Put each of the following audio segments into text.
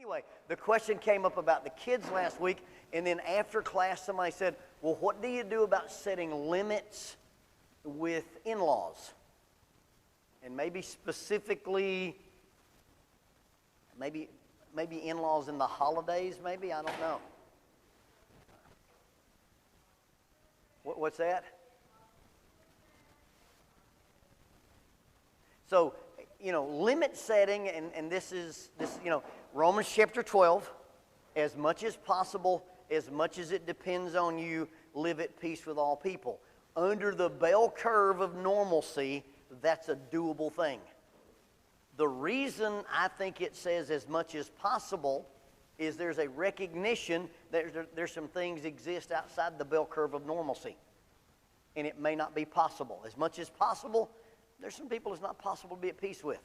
Anyway, the question came up about the kids last week, and then after class somebody said, well, what do you do about setting limits with in-laws? And maybe specifically, maybe in-laws in the holidays, maybe, I don't know. What's that? So, limit setting, and this is, Romans chapter 12, as much as possible, as much as it depends on you, live at peace with all people. Under the bell curve of normalcy, that's a doable thing. The reason I think it says as much as possible is there's a recognition that there's some things exist outside the bell curve of normalcy. And it may not be possible. As much as possible, there's some people it's not possible to be at peace with.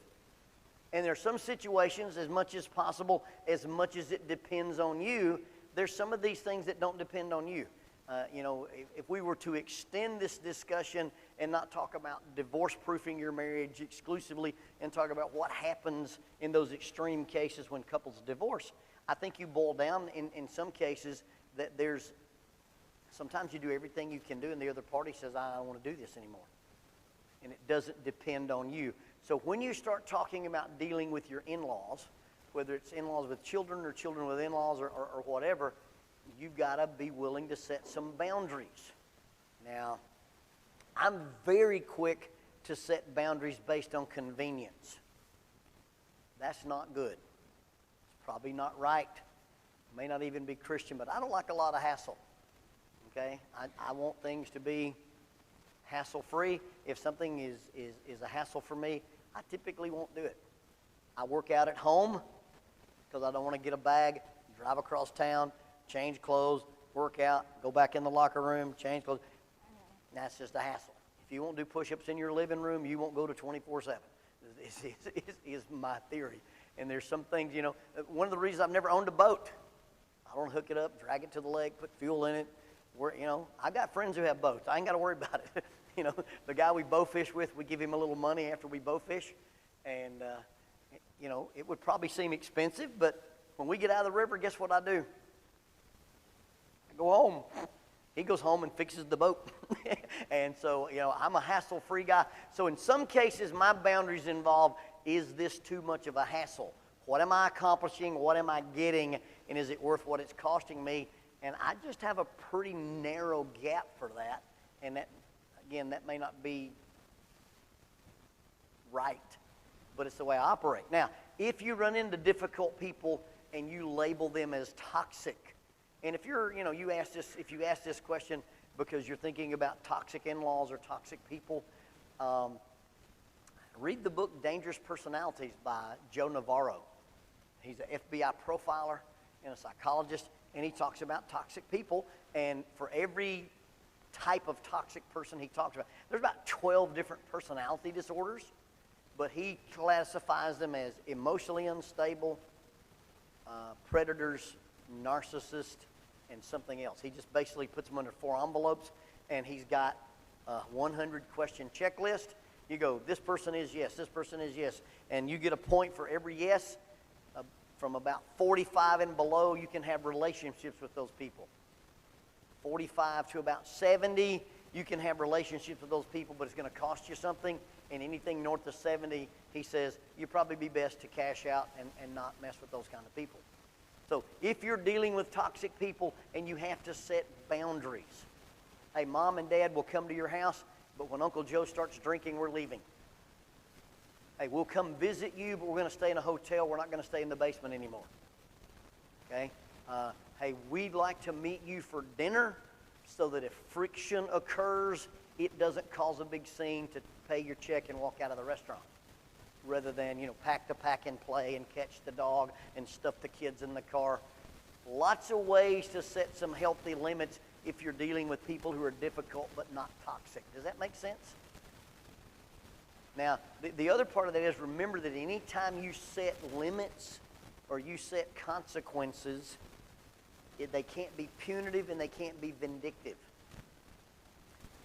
And there are some situations, as much as possible, as much as it depends on you, there's some of these things that don't depend on you. If we were to extend this discussion and not talk about divorce-proofing your marriage exclusively and talk about what happens in those extreme cases when couples divorce, I think you boil down in some cases that sometimes you do everything you can do and the other party says, I don't want to do this anymore. And it doesn't depend on you. So when you start talking about dealing with your in-laws, whether it's in-laws with children or children with in-laws or whatever, you've got to be willing to set some boundaries. Now, I'm very quick to set boundaries based on convenience. That's not good. It's probably not right. It may not even be Christian, but I don't like a lot of hassle. Okay? I want things to be hassle-free. If something is a hassle for me, I typically won't do it. I work out at home because I don't want to get a bag, drive across town, change clothes, work out, go back in the locker room, change clothes. That's just a hassle. If you won't do push-ups in your living room, you won't go to 24/7. Is my theory. And there's some things, one of the reasons I've never owned a boat, I don't hook it up, drag it to the lake, put fuel in it. I've got friends who have boats. I ain't got to worry about it. The guy we bow fish with, we give him a little money after we bow fish. And, it would probably seem expensive, but when we get out of the river, guess what I do? I go home. He goes home and fixes the boat. And so, I'm a hassle-free guy. So in some cases, my boundaries involve, is this too much of a hassle? What am I accomplishing? What am I getting? And is it worth what it's costing me? And I just have a pretty narrow gap for that. And that, again, that may not be right, but it's the way I operate. Now, if you run into difficult people and you label them as toxic, and if you ask this question because you're thinking about toxic in-laws or toxic people, read the book Dangerous Personalities by Joe Navarro. He's an FBI profiler and a psychologist, and he talks about toxic people. And for every type of toxic person he talks about, there's about 12 different personality disorders, but he classifies them as emotionally unstable, predators, narcissists, and something else. He just basically puts them under 4 envelopes, and he's got a 100-question checklist. You go, this person is yes, this person is yes, and you get a point for every yes. From about 45 and below, you can have relationships with those people. 45 to about 70, you can have relationships with those people, but it's going to cost you something. And anything north of 70, he says, you'd probably be best to cash out and not mess with those kind of people. So if you're dealing with toxic people and you have to set boundaries, hey, Mom and Dad will come to your house, but when Uncle Joe starts drinking, we're leaving. Hey, we'll come visit you, but we're going to stay in a hotel. We're not going to stay in the basement anymore. Okay? Hey, we'd like to meet you for dinner so that if friction occurs, it doesn't cause a big scene to pay your check and walk out of the restaurant. Rather than, pack the pack and play and catch the dog and stuff the kids in the car. Lots of ways to set some healthy limits if you're dealing with people who are difficult but not toxic. Does that make sense? Now, the other part of that is remember that any time you set limits or you set consequences, they can't be punitive and they can't be vindictive.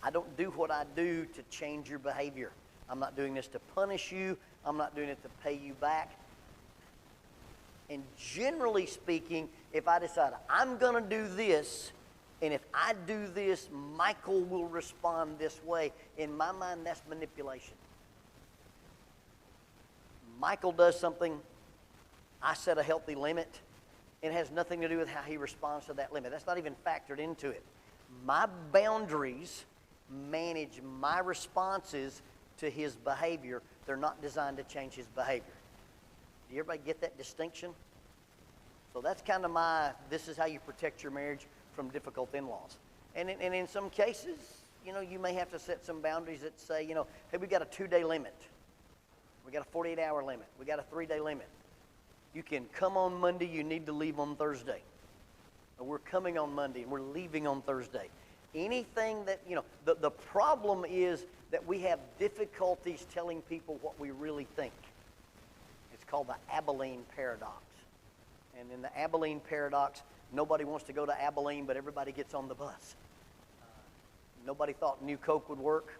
I don't do what I do to change your behavior. I'm not doing this to punish you. I'm not doing it to pay you back. And generally speaking, if I decide I'm going to do this, and if I do this, Michael will respond this way, in my mind, that's manipulation. Michael does something, I set a healthy limit. It has nothing to do with how he responds to that limit. That's not even factored into it. My boundaries manage my responses to his behavior. They're not designed to change his behavior. Do everybody get that distinction? So that's kind of this is how you protect your marriage from difficult in-laws. And in some cases, you may have to set some boundaries that say, hey, we got a 2-day limit. We got a 48-hour limit. We got a 3-day limit. You can come on Monday, you need to leave on Thursday. Or we're coming on Monday and we're leaving on Thursday. Anything that, the problem is that we have difficulties telling people what we really think. It's called the Abilene paradox. And in the Abilene paradox, nobody wants to go to Abilene, but everybody gets on the bus. Nobody thought New Coke would work,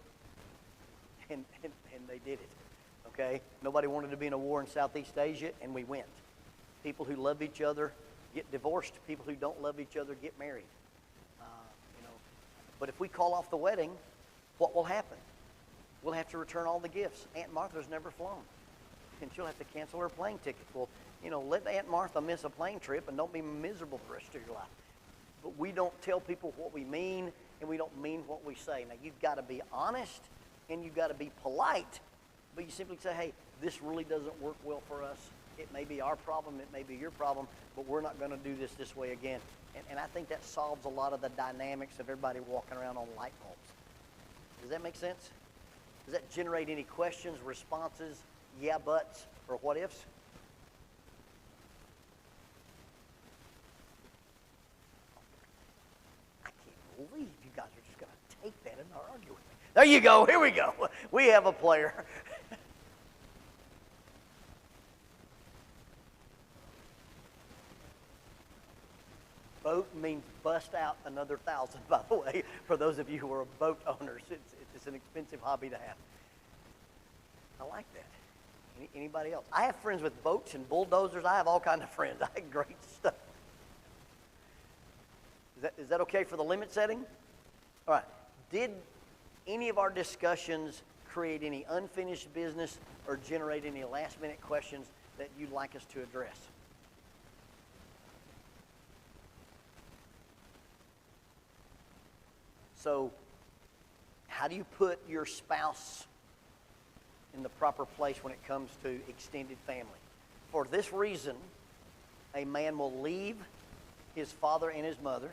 and they did it. Okay? Nobody wanted to be in a war in Southeast Asia, and we went. People who love each other get divorced. People who don't love each other get married. But if we call off the wedding, what will happen? We'll have to return all the gifts. Aunt Martha's never flown, and she'll have to cancel her plane ticket. Well, let Aunt Martha miss a plane trip and don't be miserable for the rest of your life. But we don't tell people what we mean, and we don't mean what we say. Now, you've got to be honest, and you've got to be polite, but you simply say, hey, this really doesn't work well for us. It may be our problem, it may be your problem, but we're not going to do this way again. And I think that solves a lot of the dynamics of everybody walking around on light bulbs. Does that make sense? Does that generate any questions, responses, yeah, buts, or what ifs? I can't believe you guys are just going to take that and not argue with me. There you go. Here we go. We have a player. Boat means bust out another 1,000, by the way, for those of you who are boat owners. It's an expensive hobby to have. I like that. Anybody else? I have friends with boats and bulldozers. I have all kinds of friends. I have great stuff. Is that okay for the limit setting? All right. Did any of our discussions create any unfinished business or generate any last-minute questions that you'd like us to address? So, how do you put your spouse in the proper place when it comes to extended family? For this reason, a man will leave his father and his mother,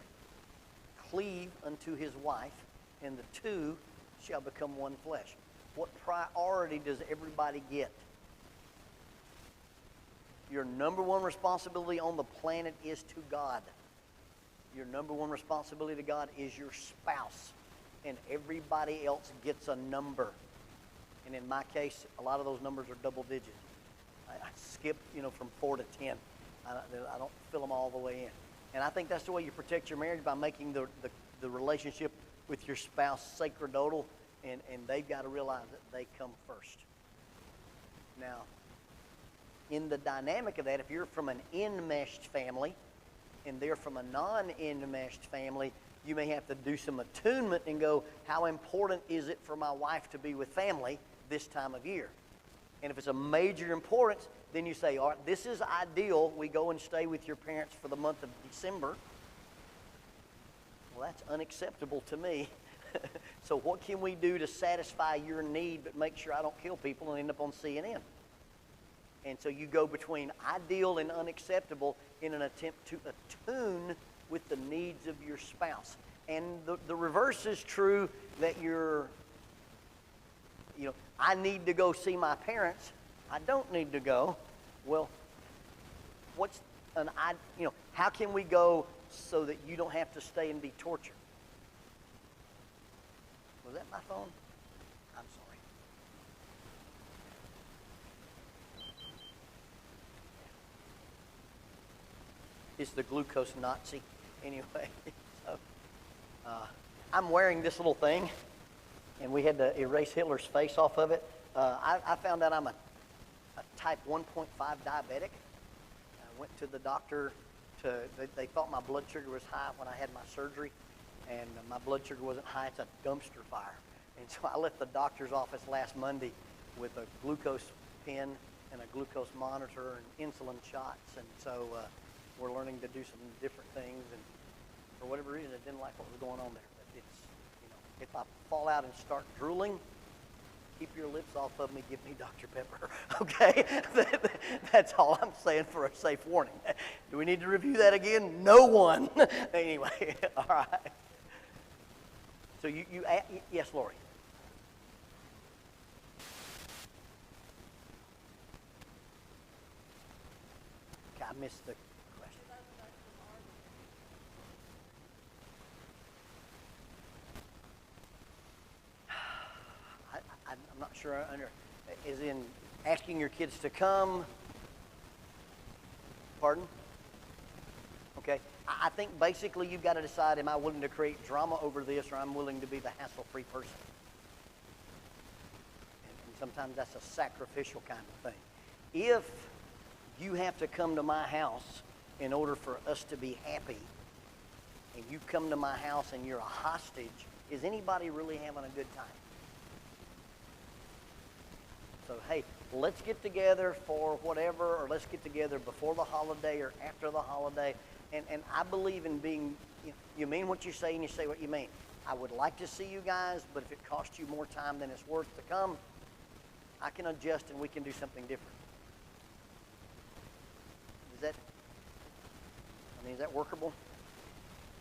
cleave unto his wife, and the two shall become one flesh. What priority does everybody get? Your number one responsibility on the planet is to God. Your number one responsibility to God is your spouse. And everybody else gets a number. And in my case, a lot of those numbers are double digits. I skip, from 4 to 10. I don't fill them all the way in. And I think that's the way you protect your marriage, by making the relationship with your spouse sacerdotal, and they've got to realize that they come first. Now, in the dynamic of that, if you're from an enmeshed family, and they're from a non-enmeshed family, you may have to do some attunement and go, how important is it for my wife to be with family this time of year? And if it's a major importance, then you say, all right, this is ideal. We go and stay with your parents for the month of December. Well, that's unacceptable to me. So what can we do to satisfy your need but make sure I don't kill people and end up on CNN? And so you go between ideal and unacceptable in an attempt to attune with the needs of your spouse. And the reverse is true, that I need to go see my parents. I don't need to go. Well, how can we go so that you don't have to stay and be tortured? Was that my phone? I'm sorry. It's the glucose Nazi. Anyway, so, I'm wearing this little thing, and we had to erase Hitler's face off of it. I found out I'm a type 1.5 diabetic. went to the doctor. They thought my blood sugar was high when I had my surgery, and my blood sugar wasn't high. It's a dumpster fire. And so I left the doctor's office last Monday with a glucose pen and a glucose monitor and insulin shots. And so we're learning to do some different things. And for whatever reason, I didn't like what was going on there. But it's, if I fall out and start drooling, keep your lips off of me, give me Dr. Pepper, okay? That's all I'm saying for a safe warning. Do we need to review that again? No one. Anyway, all right. So yes, Lori. Okay, I missed the question. I'm not sure I under, is in asking your kids to come. Pardon? Okay. I think basically you've got to decide, am I willing to create drama over this, or I'm willing to be the hassle-free person? And sometimes that's a sacrificial kind of thing. If you have to come to my house in order for us to be happy, and you come to my house and you're a hostage, is anybody really having a good time? So, hey, let's get together for whatever, or let's get together before the holiday or after the holiday. And I believe in being, you mean what you say and you say what you mean. I would like to see you guys, but if it costs you more time than it's worth to come, I can adjust and we can do something different. Is that workable?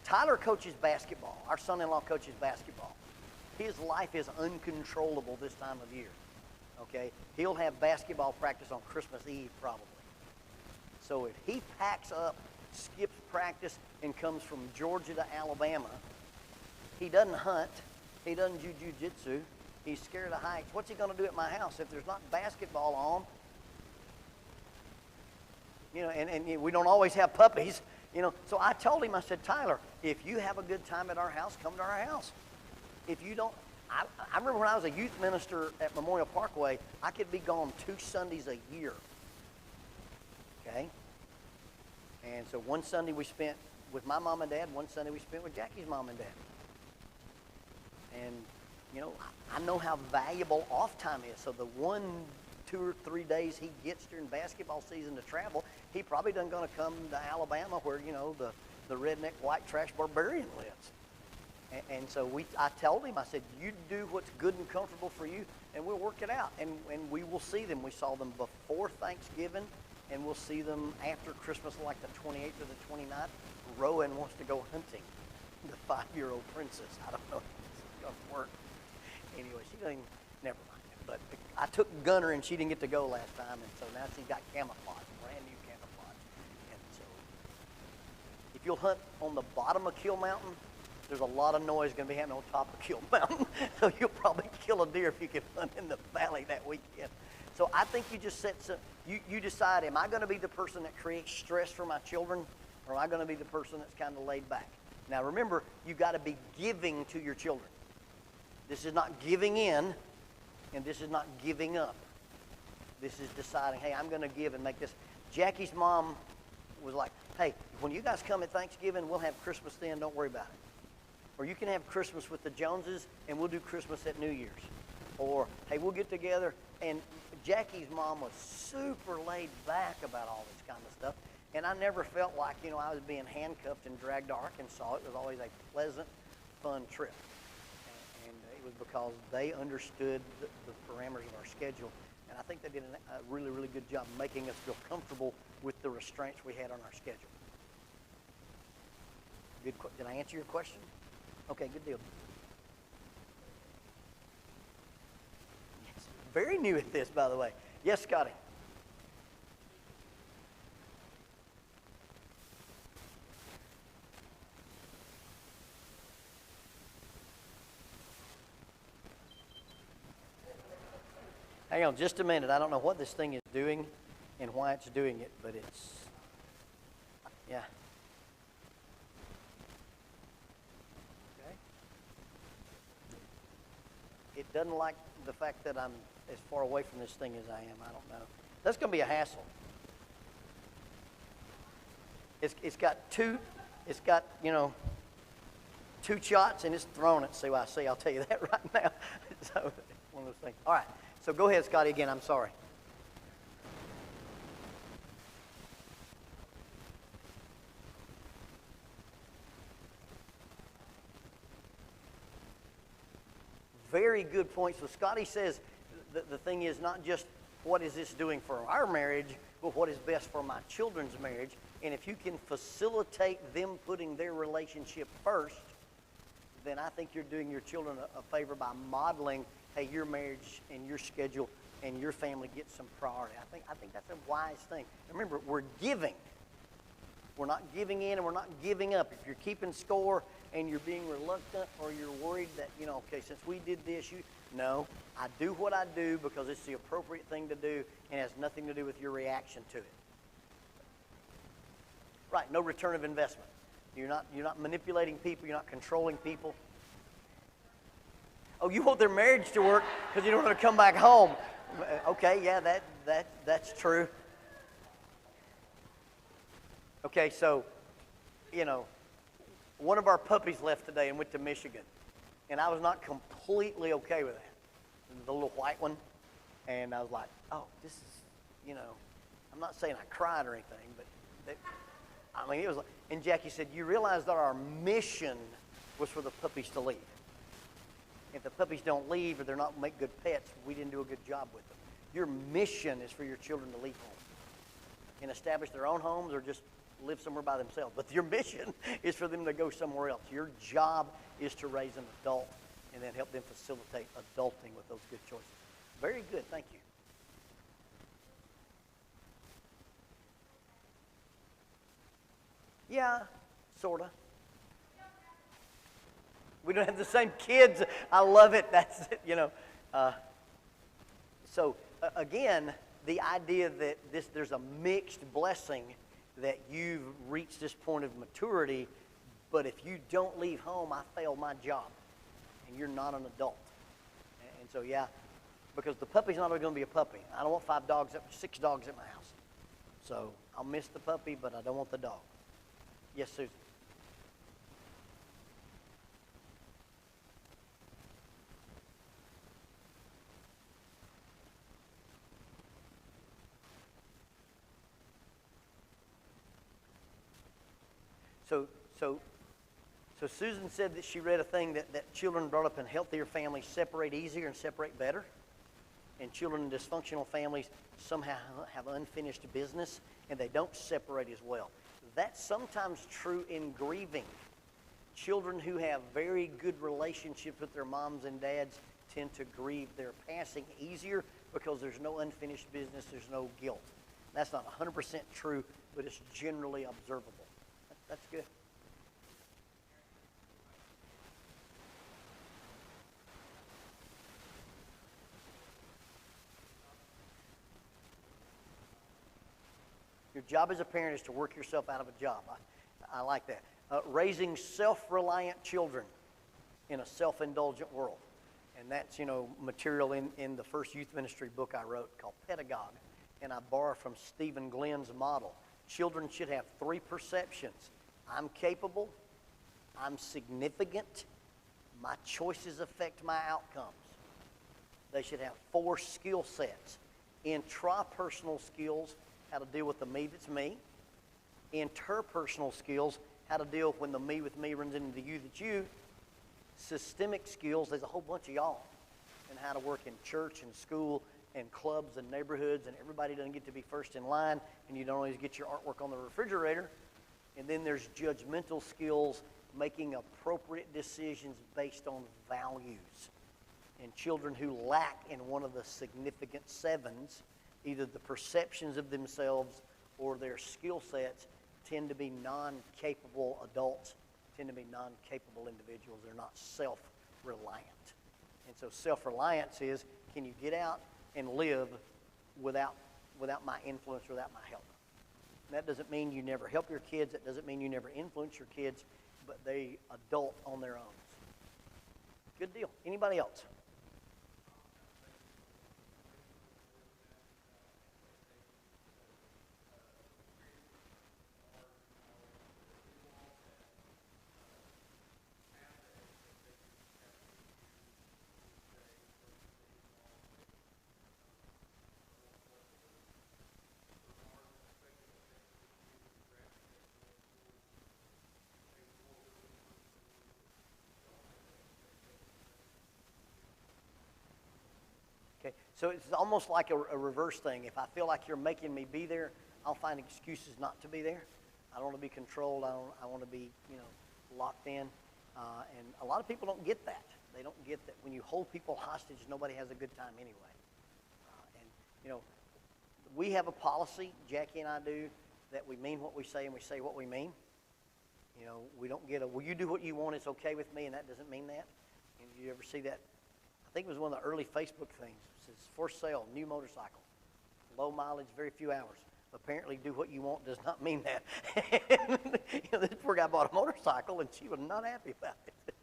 Tyler coaches basketball. Our son-in-law coaches basketball. His life is uncontrollable this time of year. Okay? He'll have basketball practice on Christmas Eve probably. So if he packs up, skips practice, and comes from Georgia to Alabama, he doesn't hunt, he doesn't do jiu-jitsu, he's scared of heights. What's he going to do at my house if there's not basketball on? And we don't always have puppies. So I told him, I said, Tyler, if you have a good time at our house, come to our house. If you don't, I remember when I was a youth minister at Memorial Parkway, I could be gone 2 Sundays a year. Okay? And so one Sunday we spent with my mom and dad, one Sunday we spent with Jackie's mom and dad. And, I know how valuable off time is. So the 1, 2 or 3 days he gets during basketball season to travel, he probably doesn't going to come to Alabama where, the redneck white trash barbarian lives. And so I told him, I said, you do what's good and comfortable for you, and we'll work it out. And we will see them. We saw them before Thanksgiving, and we'll see them after Christmas, like the 28th or the 29th. Rowan wants to go hunting, the 5-year-old princess. I don't know if it's going to work. Anyway, she doesn't, never mind. But I took Gunner, and she didn't get to go last time, and so now she's got camouflage, brand new camouflage. And so if you'll hunt on the bottom of Kill Mountain, there's a lot of noise going to be happening on top of Kill Mountain. So you'll probably kill a deer if you can hunt in the valley that weekend. So I think you just set some, you decide, am I going to be the person that creates stress for my children, or am I going to be the person that's kind of laid back? Now remember, you got to be giving to your children. This is not giving in, and this is not giving up. This is deciding, hey, I'm going to give and make this. Jackie's mom was like, hey, when you guys come at Thanksgiving, we'll have Christmas then, don't worry about it. Or you can have Christmas with the Joneses, and we'll do Christmas at New Year's. Or, hey, we'll get together. And Jackie's mom was super laid back about all this kind of stuff. And I never felt like, I was being handcuffed and dragged to Arkansas. It was always a pleasant, fun trip. And it was because they understood the parameters of our schedule. And I think they did a really, really good job making us feel comfortable with the restraints we had on our schedule. Good. Did I answer your question? Okay, good deal. Yes, very new at this, by the way. Yes, Scotty. Hang on just a minute. I don't know what this thing is doing and why it's doing it, but it's, yeah. Okay. It doesn't like the fact that I'm as far away from this thing as I am. I don't know. That's going to be a hassle. It's got two, two shots and it's thrown at CYC. I'll tell you that right now. So one of those things. All right. So go ahead, Scotty. Again, I'm sorry. Very good point. So Scotty says the thing is not just what is this doing for our marriage, but what is best for my children's marriage. And if you can facilitate them putting their relationship first, then I think you're doing your children a favor by modeling, hey, your marriage and your schedule and your family get some priority. I think that's a wise thing. Remember, we're giving. We're not giving in and we're not giving up. If you're keeping score and you're being reluctant or you're worried that, okay, since we did this, no, I do what I do because it's the appropriate thing to do and has nothing to do with your reaction to it. Right, no return of investment. You're not manipulating people. You're not controlling people. Oh, you want their marriage to work because you don't want to come back home. Okay, yeah, that's true. Okay, so, one of our puppies left today and went to Michigan. And I was not completely okay with that. The little white one. And I was like, oh, this is, I'm not saying I cried or anything, but it was like, and Jackie said, you realize that our mission was for the puppies to leave. If the puppies don't leave or they're not make good pets, we didn't do a good job with them. Your mission is for your children to leave home and establish their own homes or just live somewhere by themselves. But your mission is for them to go somewhere else. Your job is to raise an adult and then help them facilitate adulting with those good choices. Very good. Thank you. Yeah, sort of. We don't have the same kids. I love it. That's it, So, again, the idea that there's a mixed blessing that you've reached this point of maturity, but if you don't leave home, I failed my job, and you're not an adult. And so, yeah, because the puppy's not going to be a puppy. I don't want 6 dogs at my house. So I'll miss the puppy, but I don't want the dog. Yes, Susan. So Susan said that she read a thing that children brought up in healthier families separate easier and separate better. And children in dysfunctional families somehow have unfinished business and they don't separate as well. That's sometimes true in grieving. Children who have very good relationships with their moms and dads tend to grieve their passing easier because there's no unfinished business, there's no guilt. That's not 100% true, but it's generally observable. That's good. Your job as a parent is to work yourself out of a job. I like that. Raising self-reliant children in a self-indulgent world. And that's, material in the first youth ministry book I wrote called Pedagogue. And I borrow from Stephen Glenn's model. Children should have 3 perceptions. I'm capable. I'm significant. My choices affect my outcomes. They should have 4 skill sets. Intrapersonal skills, how to deal with the me that's me. Interpersonal skills, how to deal when the me with me runs into the you that's you. Systemic skills, there's a whole bunch of y'all. And how to work in church and school and clubs and neighborhoods, and everybody doesn't get to be first in line, and you don't always get your artwork on the refrigerator. And then there's judgmental skills, making appropriate decisions based on values. And children who lack in one of the significant 7s, either the perceptions of themselves or their skill sets, tend to be non-capable adults, tend to be non-capable individuals. They're not self-reliant. And so self-reliance is, can you get out and live without my influence, without my help? And that doesn't mean you never help your kids. That doesn't mean you never influence your kids, but they adult on their own. Good deal. Anybody else? Okay, so it's almost like a reverse thing. If I feel like you're making me be there, I'll find excuses not to be there. I don't want to be controlled. I want to be, locked in. And a lot of people don't get that. They don't get that when you hold people hostage, nobody has a good time anyway. We have a policy, Jackie and I do, that we mean what we say and we say what we mean. We don't get well, you do what you want, it's okay with me, and that doesn't mean that. And you ever see that? I think it was one of the early Facebook things. It says, for sale, new motorcycle. Low mileage, very few hours. Apparently, do what you want does not mean that. This poor guy bought a motorcycle, and she was not happy about it.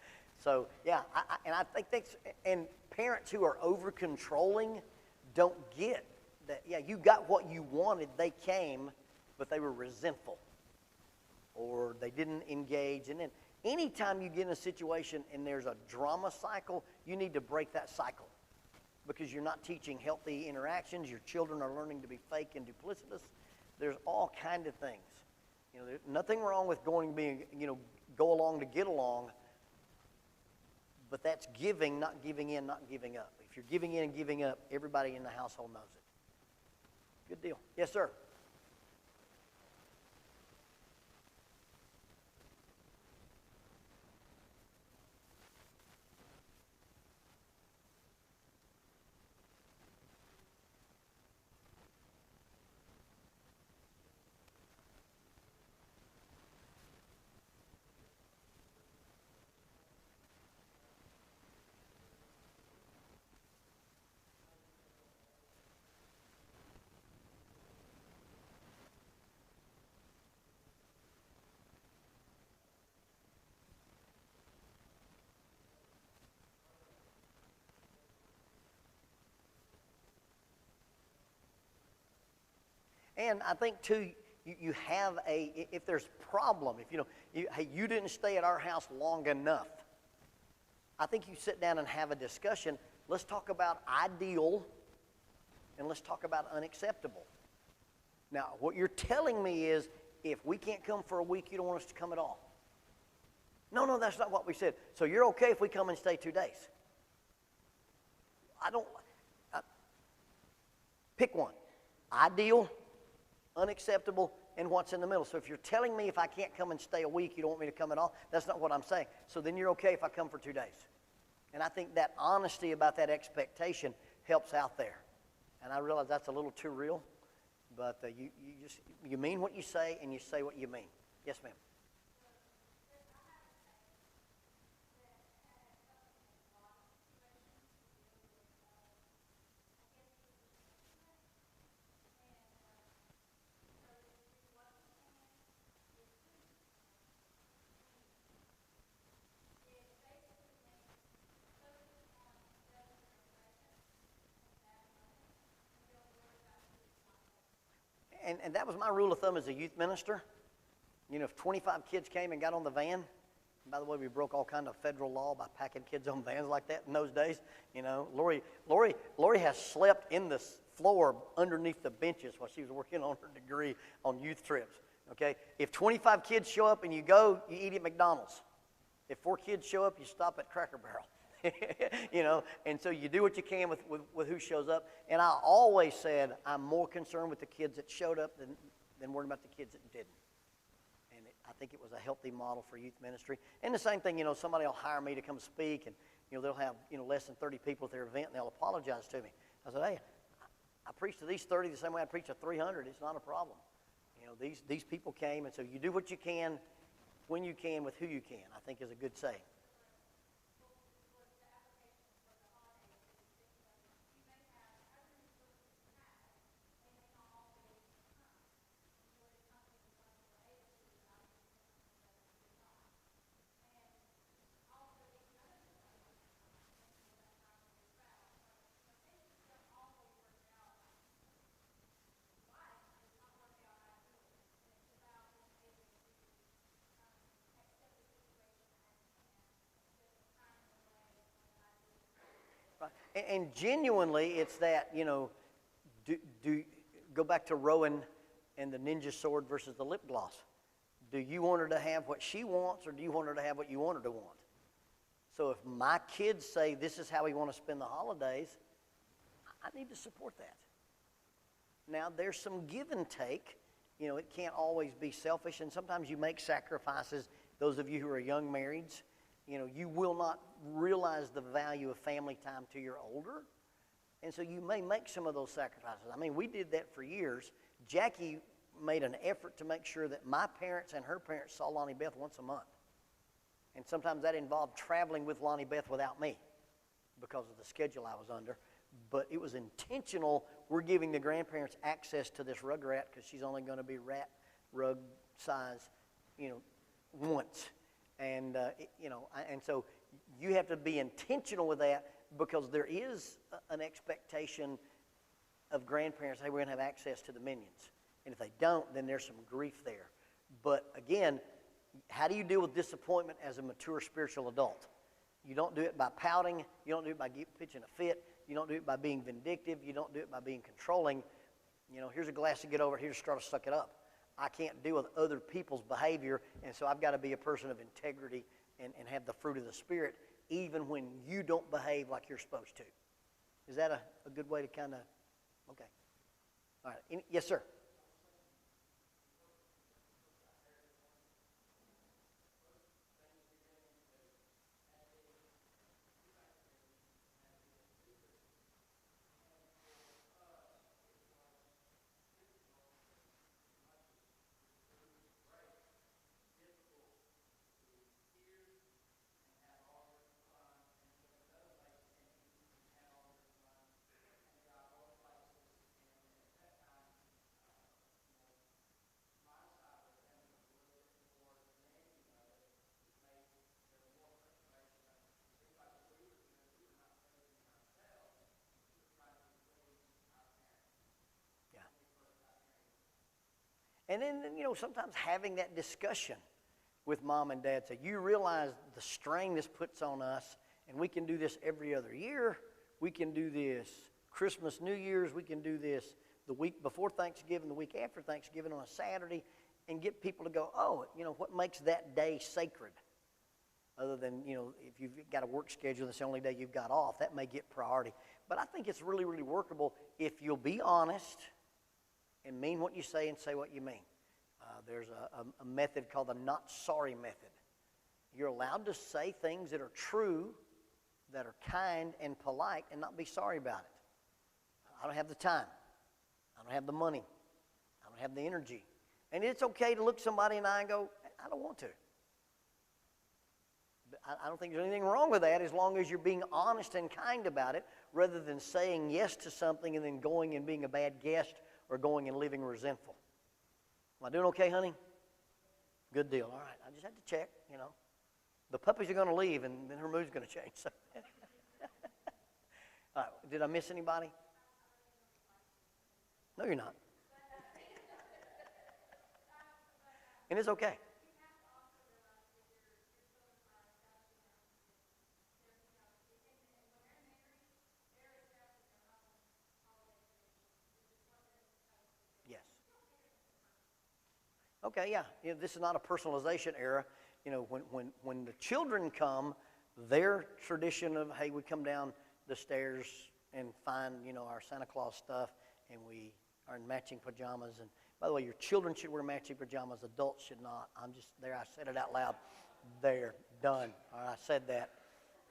So, yeah, I think and parents who are over-controlling don't get that, yeah, you got what you wanted, they came, but they were resentful. Or they didn't engage. And then anytime you get in a situation and there's a drama cycle, you need to break that cycle. Because you're not teaching healthy interactions. Your children are learning to be fake and duplicitous. There's all kind of things. There's nothing wrong with go along to get along. But that's giving, not giving in, not giving up. If you're giving in and giving up, everybody in the household knows it. Good deal. Yes, sir. And I think, too, you have if there's problem, hey, you didn't stay at our house long enough. I think you sit down and have a discussion. Let's talk about ideal, and let's talk about unacceptable. Now, what you're telling me is, if we can't come for a week, you don't want us to come at all. No, that's not what we said. So you're okay if we come and stay 2 days? Pick one. Ideal, unacceptable, and what's in the middle. So if you're telling me if I can't come and stay a week, you don't want me to come at all, that's not what I'm saying. So then you're okay if I come for 2 days. And I think that honesty about that expectation helps out there. And I realize that's a little too real, but you mean what you say and you say what you mean. Yes, ma'am. And that was my rule of thumb as a youth minister. If 25 kids came and got on the van, and by the way, we broke all kind of federal law by packing kids on vans like that in those days. Lori has slept in the floor underneath the benches while she was working on her degree on youth trips. Okay, if 25 kids show up and you go, you eat at McDonald's. If 4 kids show up, you stop at Cracker Barrel. And so you do what you can with who shows up. And I always said I'm more concerned with the kids that showed up than worried about the kids that didn't. And I think it was a healthy model for youth ministry. And the same thing, somebody will hire me to come speak, and they'll have less than 30 people at their event, and they'll apologize to me. I said, hey, I preach to these 30 the same way I preach to 300. It's not a problem. These people came, and so you do what you can, when you can, with who you can, I think is a good saying. And genuinely, it's that, go back to Rowan and the ninja sword versus the lip gloss. Do you want her to have what she wants, or do you want her to have what you want her to want? So if my kids say this is how we want to spend the holidays, I need to support that. Now, there's some give and take. You know, it can't always be selfish, and sometimes you make sacrifices. Those of you who are young marrieds, you know, you will not realize the value of family time till you're older. And so you may make some of those sacrifices. I mean, we did that for years. Jackie made an effort to make sure that my parents and her parents saw Lonnie Beth once a month. And sometimes that involved traveling with Lonnie Beth without me because of the schedule I was under. But it was intentional. We're giving the grandparents access to this rug rat because she's only going to be rat rug size, you know, once. And, you know, and so you have to be intentional with that because there is an expectation of grandparents, hey, we're going to have access to the minions. And if they don't, then there's some grief there. But again, how do you deal with disappointment as a mature spiritual adult? You don't do it by pouting. You don't do it by pitching a fit. You don't do it by being vindictive. You don't do it by being controlling. You know, here's a glass to get over. Here's a straw to suck it up. I can't deal with other people's behavior, and so I've got to be a person of integrity and have the fruit of the Spirit even when you don't behave like you're supposed to. Is that a good way to kind of, okay. All right. Yes, sir. And then, you know, sometimes having that discussion with mom and dad, say, you realize the strain this puts on us, and we can do this every other year. We can do this Christmas, New Year's. We can do this the week before Thanksgiving, the week after Thanksgiving on a Saturday, and get people to go, oh, you know, what makes that day sacred? Other than, you know, if you've got a work schedule, that's the only day you've got off, that may get priority. But I think it's really, really workable if you'll be honest and mean what you say and say what you mean. There's a method called the not sorry method. You're allowed to say things that are true, that are kind and polite, and not be sorry about it. I don't have the time. I don't have the money. I don't have the energy. And it's okay to look somebody in the eye and go, I don't want to. But I don't think there's anything wrong with that as long as you're being honest and kind about it rather than saying yes to something and then going and being a bad guest or going and living resentful. Am I doing okay, honey? Good deal. All right. I just had to check, you know. The puppies are going to leave, and then her mood's going to change. So. All right. Did I miss anybody? No, you're not. And it's okay. Okay, yeah. You know, this is not a personalization era. You know, when the children come, their tradition of, hey, we come down the stairs and find, you know, our Santa Claus stuff, and we are in matching pajamas. And by the way, your children should wear matching pajamas. Adults should not. I'm just there. I said it out loud. There, done. All right, I said that.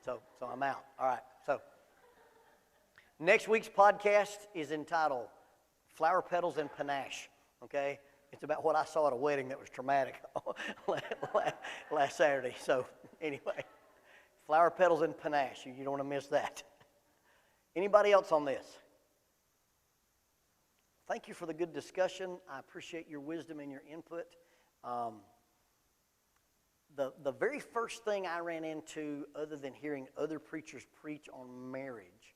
So I'm out. All right. So next week's podcast is entitled Flower Petals and Panache. Okay. It's about what I saw at a wedding that was traumatic last Saturday. So anyway, flower petals and panache. You don't want to miss that. Anybody else on this? Thank you for the good discussion. I appreciate your wisdom and your input. The very first thing I ran into, other than hearing other preachers preach on marriage,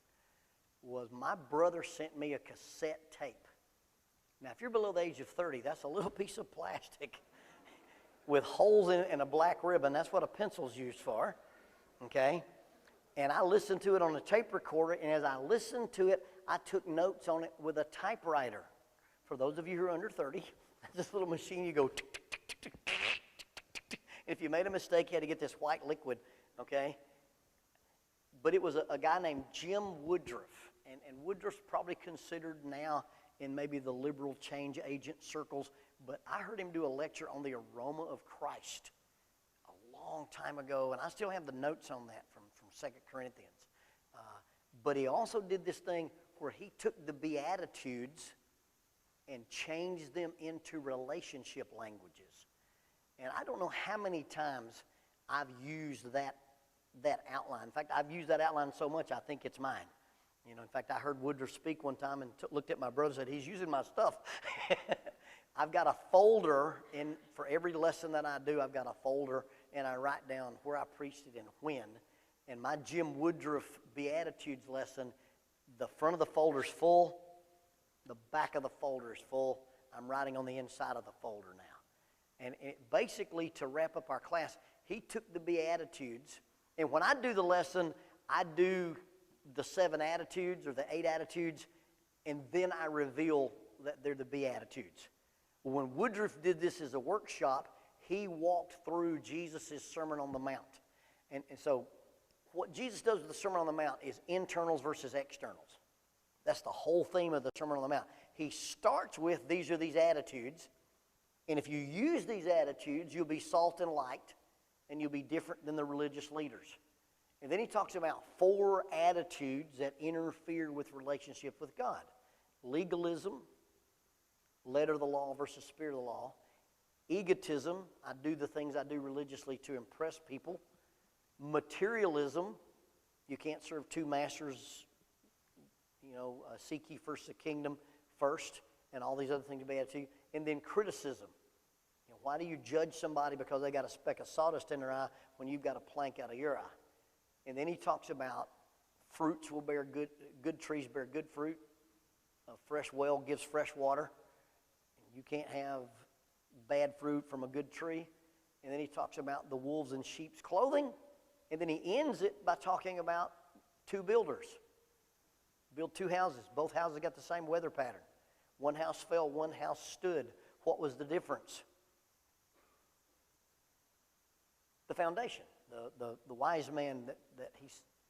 was my brother sent me a cassette tape. Now, if you're below the age of 30, that's a little piece of plastic with holes in it and a black ribbon. That's what a pencil's used for, okay? And I listened to it on a tape recorder, and as I listened to it, I took notes on it with a typewriter. For those of you who are under 30, that's this little machine you go tick, tick, tick, tick, tick, tick, tick. If you made a mistake, you had to get this white liquid, okay? But it was a guy named Jim Woodruff. and Woodruff's probably considered now in maybe the liberal change agent circles, but I heard him do a lecture on the aroma of Christ a long time ago, and I still have the notes on that from 2 Corinthians. But he also did this thing where he took the Beatitudes and changed them into relationship languages. And I don't know how many times I've used that outline. In fact, I've used that outline so much I think it's mine. You know, in fact, I heard Woodruff speak one time and looked at my brother and said, he's using my stuff. I've got a folder for every lesson that I do. I've got a folder, and I write down where I preached it and when. And my Jim Woodruff Beatitudes lesson, the front of the folder's full, the back of the folder is full. I'm writing on the inside of the folder now. And basically, to wrap up our class, he took the Beatitudes, and when I do the lesson, I do the 7 attitudes or the 8 attitudes, and then I reveal that they're the Beatitudes. When Woodruff did this as a workshop, he walked through Jesus' Sermon on the Mount. And so what Jesus does with the Sermon on the Mount is internals versus externals. That's the whole theme of the Sermon on the Mount. He starts with, these are these attitudes, and if you use these attitudes, you'll be salt and light, and you'll be different than the religious leaders. And then he talks about 4 attitudes that interfere with relationship with God. Legalism, letter of the law versus spirit of the law. Egotism, I do the things I do religiously to impress people. Materialism, you can't serve 2 masters. You know, seek ye first the kingdom first, and all these other things will be added to you. And then criticism. You know, why do you judge somebody because they got a speck of sawdust in their eye when you've got a plank out of your eye? And then he talks about fruits will bear good trees bear good fruit. A fresh well gives fresh water. And you can't have bad fruit from a good tree. And then he talks about the wolves in sheep's clothing. And then he ends it by talking about 2 builders. Build 2 houses. Both houses got the same weather pattern. One house fell, one house stood. What was the difference? The foundation. The wise man that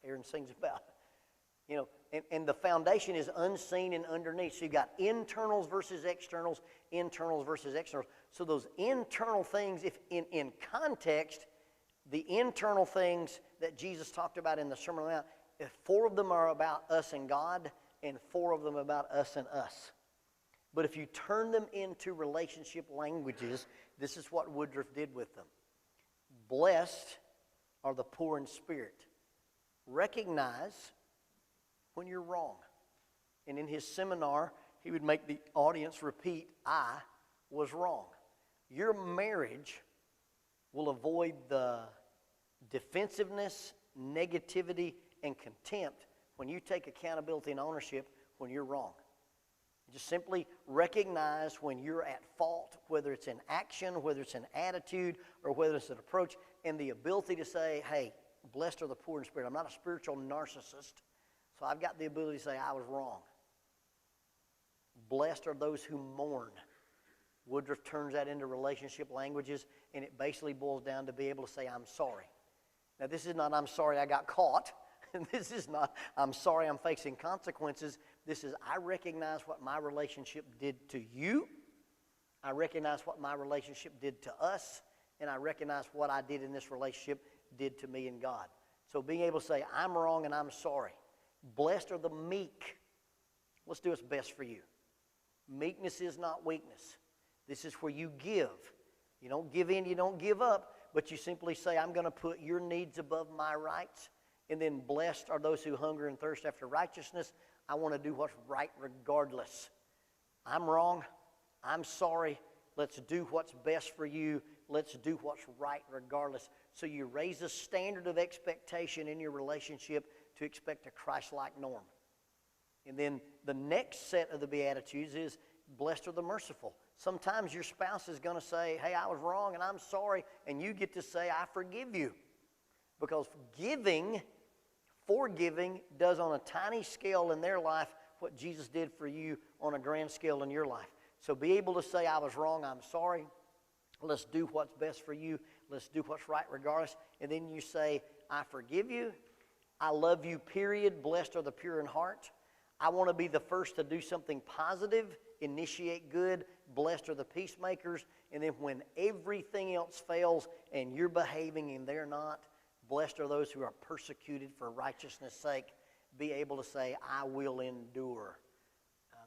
Aaron sings about. You know, and the foundation is unseen and underneath. So you've got internals versus externals, internals versus externals. So those internal things, if in context, the internal things that Jesus talked about in the Sermon on the Mount, 4 of them are about us and God, and 4 of them about us and us. But if you turn them into relationship languages, this is what Woodruff did with them. Blessed are the poor in spirit. Recognize when you're wrong. And in his seminar, he would make the audience repeat, I was wrong. Your marriage will avoid the defensiveness, negativity, and contempt when you take accountability and ownership when you're wrong. Just simply recognize when you're at fault, whether it's in action, whether it's an attitude, or whether it's an approach, and the ability to say, hey, blessed are the poor in spirit. I'm not a spiritual narcissist, so I've got the ability to say I was wrong. Blessed are those who mourn. Woodruff turns that into relationship languages, and it basically boils down to be able to say, I'm sorry. Now, this is not, I'm sorry I got caught. This is not, I'm sorry I'm facing consequences. This is, I recognize what my relationship did to you. I recognize what my relationship did to us. And I recognize what I did in this relationship did to me and God. So being able to say, I'm wrong and I'm sorry. Blessed are the meek. Let's do what's best for you. Meekness is not weakness. This is where you give. You don't give in, you don't give up, but you simply say, I'm going to put your needs above my rights. And then blessed are those who hunger and thirst after righteousness. I want to do what's right regardless. I'm wrong. I'm sorry. Let's do what's best for you. Let's do what's right regardless. So you raise a standard of expectation in your relationship to expect a Christ-like norm. And then the next set of the Beatitudes is, blessed are the merciful. Sometimes your spouse is going to say, hey, I was wrong and I'm sorry. And you get to say, I forgive you. Because forgiving does on a tiny scale in their life what Jesus did for you on a grand scale in your life. So be able to say, I was wrong, I'm sorry. Let's do what's best for you. Let's do what's right regardless. And then you say, I forgive you. I love you, period. Blessed are the pure in heart. I want to be the first to do something positive, initiate good, blessed are the peacemakers, and then when everything else fails and you're behaving and they're not, blessed are those who are persecuted for righteousness' sake. Be able to say, I will endure.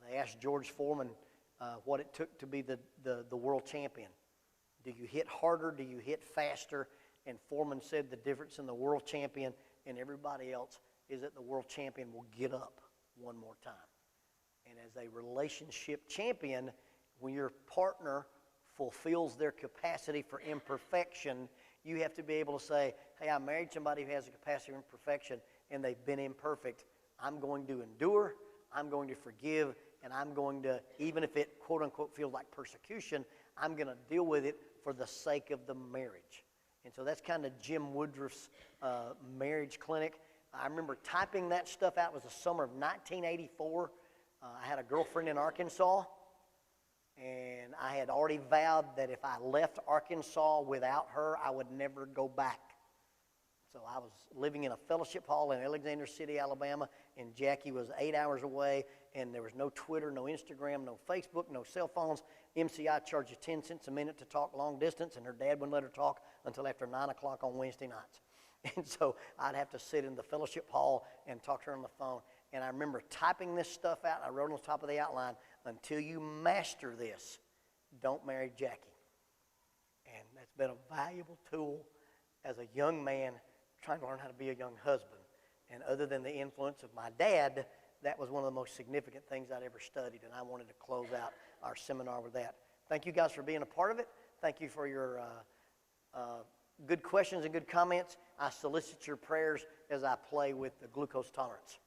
They asked George Foreman what it took to be the world champion. Do you hit harder? Do you hit faster? And Foreman said the difference in the world champion and everybody else is that the world champion will get up one more time. And as a relationship champion, when your partner fulfills their capacity for imperfection, you have to be able to say, hey, I married somebody who has a capacity for imperfection and they've been imperfect. I'm going to endure, I'm going to forgive, and I'm going to, even if it quote unquote feels like persecution, I'm going to deal with it for the sake of the marriage. And so that's kind of Jim Woodruff's marriage clinic. I remember typing that stuff out. It was the summer of 1984. I had a girlfriend in Arkansas, and I had already vowed that if I left Arkansas without her, I would never go back. So I was living in a fellowship hall in Alexander City, Alabama, and Jackie was 8 hours away, and there was no Twitter, no Instagram, no Facebook, no cell phones. MCI charged you 10 cents a minute to talk long distance, and her dad wouldn't let her talk until after 9 o'clock on Wednesday nights. And so I'd have to sit in the fellowship hall and talk to her on the phone. And I remember typing this stuff out. I wrote on the top of the outline, until you master this, don't marry Jackie. And that's been a valuable tool as a young man trying to learn how to be a young husband. And other than the influence of my dad, that was one of the most significant things I'd ever studied. And I wanted to close out our seminar with that. Thank you guys for being a part of it. Thank you for your good questions and good comments. I solicit your prayers as I play with the glucose tolerance.